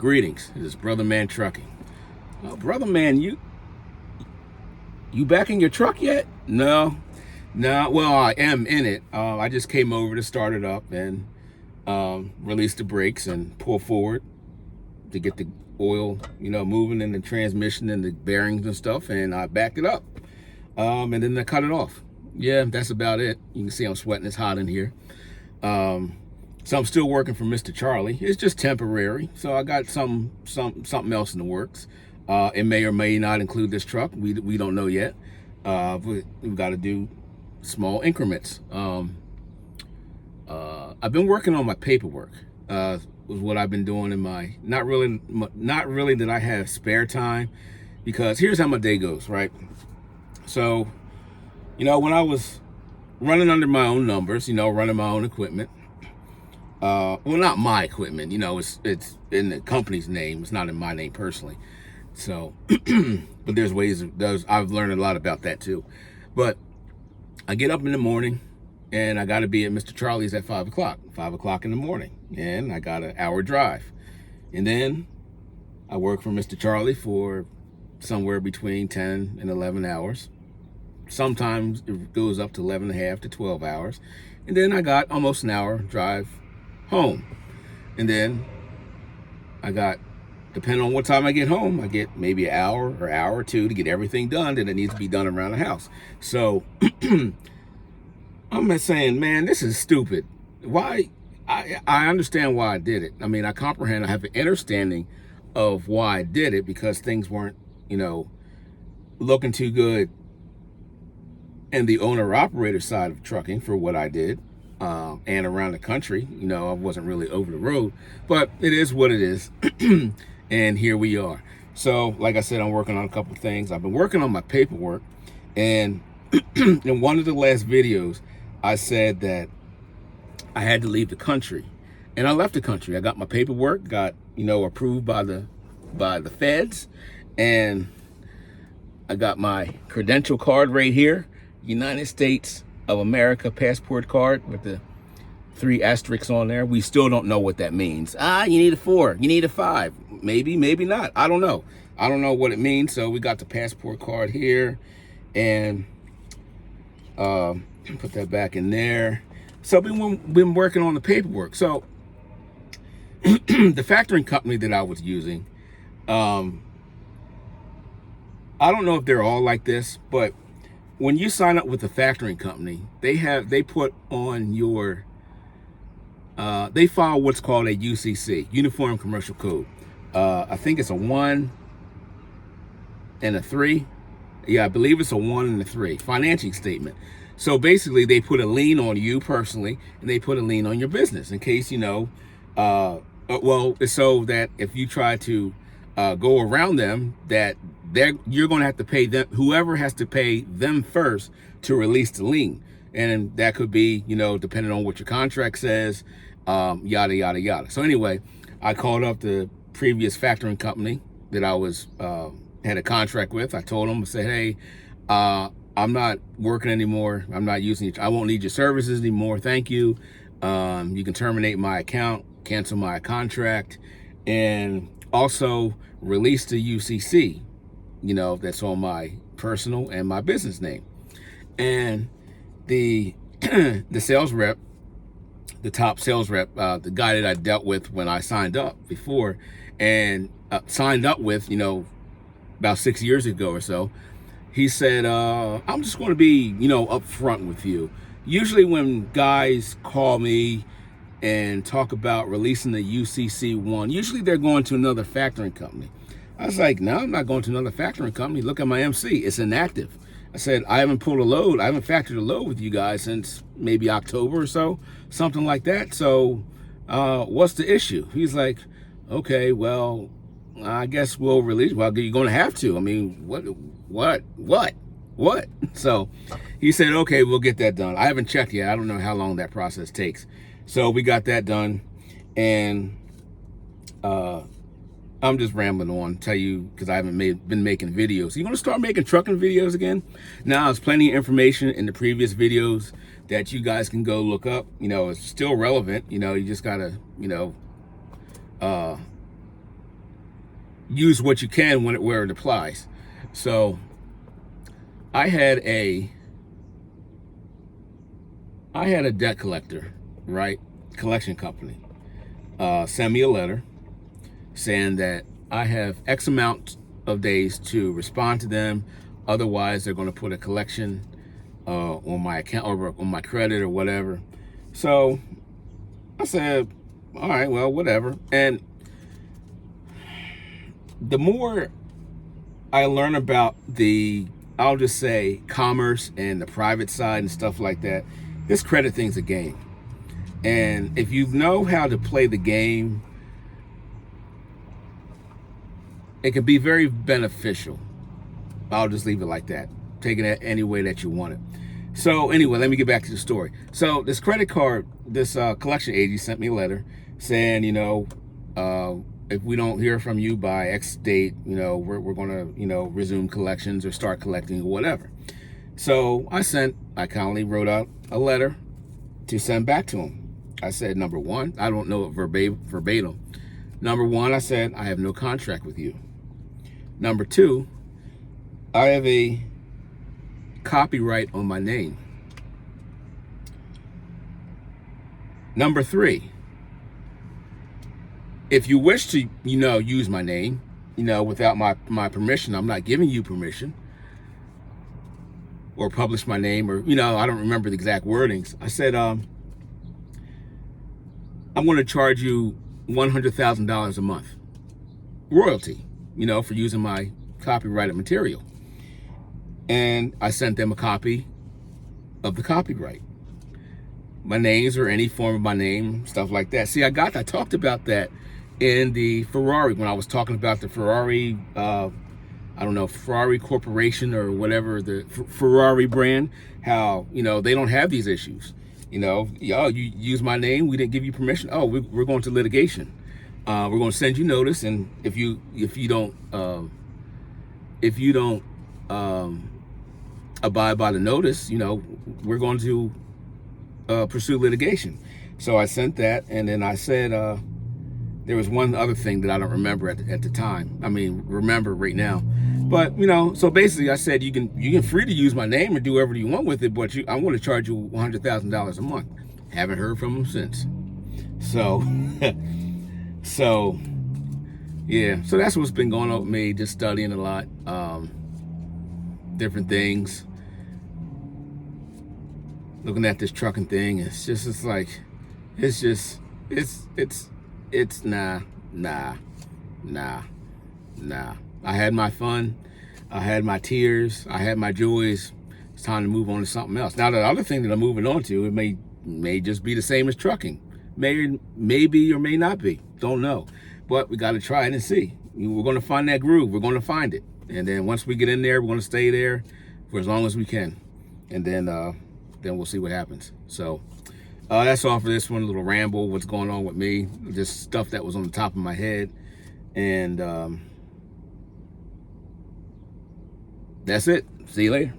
Greetings. This is Brother Man Trucking. Brother Man, you back in your truck yet? No. Well, I am in it. I just came over to start it up and release the brakes and pull forward to get the oil, moving in the transmission and the bearings and stuff. And I backed it up, and then I cut it off. Yeah, that's about it. You can see I'm sweating. It's hot in here. So I'm still working for Mr. Charlie. It's just temporary. So I got something else in the works. It may or may not include this truck. We don't know yet. We've got to do small increments. I've been working on my paperwork. Was what I've been doing in my not really that I have spare time, because here's how my day goes, right? So, when I was running under my own numbers, running my own equipment. Well, not my equipment, it's in the company's name. It's not in my name personally. So, but there's ways I've learned a lot about that too. But I get up in the morning and I got to be at Mr. Charlie's at 5 o'clock in the morning. And I got an hour drive. And then I work for Mr. Charlie for somewhere between 10 and 11 hours. Sometimes it goes up to 11 and a half to 12 hours. And then I got almost an hour drive home. And then I got, depending on what time I get home, I get maybe an hour or two to get everything done that needs to be done around the house. So I'm not saying, man, this is stupid. Why? I understand why I did it. I mean, I comprehend, I have an understanding of why I did it, because things weren't, looking too good in the owner-operator side of trucking for what I did. And around the country, I wasn't really over the road, but it is what it is. And here we are. So, like I said, I'm working on a couple of things. I've been working on my paperwork, and in one of the last videos, I said that I had to leave the country, and I left the country. I got my paperwork, got, approved by the feds, and I got my credential card right here, United States of America passport card with the 3 asterisks on there. We still don't know what that means. You need a 4, you need a 5, maybe not. I don't know what it means. So we got the passport card here, and put that back in there. So we've been working on the paperwork. So the factoring company that I was using, I don't know if they're all like this, but when you sign up with the factoring company, they put on your, they file what's called a UCC, Uniform Commercial Code. I think it's a 1 and a 3. Yeah, I believe it's a 1 and a 3 financing statement. So basically, they put a lien on you personally, and they put a lien on your business in case, well, so that if you try to go around them, that you're going to have to pay them, whoever has to pay them first to release the lien. And that could be, depending on what your contract says, yada, yada, yada. So anyway, I called up the previous factoring company that I was, had a contract with. I told them, I said, hey, I'm not working anymore. I'm not using it. I won't need your services anymore. Thank you. You can terminate my account, cancel my contract, and also release the UCC, that's on my personal and my business name. And the sales rep, the top sales rep, the guy that I dealt with when I signed up before, and signed up with, about 6 years ago or so, he said, I'm just going to be, upfront with you. Usually when guys call me and talk about releasing the UCC1, usually they're going to another factoring company. I was like, no, I'm not going to another factoring company. Look at my MC, it's inactive. I said, I haven't pulled a load. I haven't factored a load with you guys since maybe October or so, something like that. So what's the issue? He's like, okay, well, I guess we'll release. Well, you're going to have to. I mean, what? So he said, okay, we'll get that done. I haven't checked yet. I don't know how long that process takes. So we got that done. And I'm just rambling on, tell you, because I haven't been making videos. You want to start making trucking videos again? Now, there's plenty of information in the previous videos that you guys can go look up. It's still relevant. You just got to, use what you can where it applies. So I had a debt collector, right? Collection company, send me a letter saying that I have X amount of days to respond to them. Otherwise, they're going to put a collection on my account or on my credit or whatever. So I said, all right, well, whatever. And the more I learn about I'll just say commerce and the private side and stuff like that, this credit thing's a game. And if you know how to play the game, it can be very beneficial. I'll just leave it like that. Take it any way that you want it. So anyway, let me get back to the story. So this credit card, this collection agent sent me a letter saying, if we don't hear from you by X date, we're going to, resume collections or start collecting or whatever. So I kindly wrote out a letter to send back to him. I said, number one, I don't know it verbatim. Number one, I said, I have no contract with you. Number two, I have a copyright on my name. Number three, if you wish to, use my name, without my permission, I'm not giving you permission, or publish my name, or, I don't remember the exact wordings. I said, I'm going to charge you $100,000 a month royalty, for using my copyrighted material. And I sent them a copy of the copyright. My names or any form of my name, stuff like that. See, I talked about that in the Ferrari, when I was talking about the Ferrari, Ferrari Corporation or whatever, the Ferrari brand, how, they don't have these issues. You use my name, we didn't give you permission. Oh, we're going to litigation. We're going to send you notice, and if you don't abide by the notice, we're going to pursue litigation. So I sent that, and then I said there was one other thing that I don't remember at the time. I mean, remember right now, but so basically I said you can free to use my name or do whatever you want with it, but I'm going to charge you $100,000 a month. Haven't heard from him since. So. So yeah, so that's what's been going on with me, just studying a lot, different things, looking at this trucking thing. It's nah. I had my fun, I had my tears, I had my joys. It's time to move on to something else. Now, the other thing that I'm moving on to, it may just be the same as trucking. Maybe or may not be. Don't know. But we got to try it and see. We're going to find that groove. We're going to find it. And then once we get in there, we're going to stay there for as long as we can. And then we'll see what happens. So that's all for this one. A little ramble. What's going on with me. Just stuff that was on the top of my head. And that's it. See you later.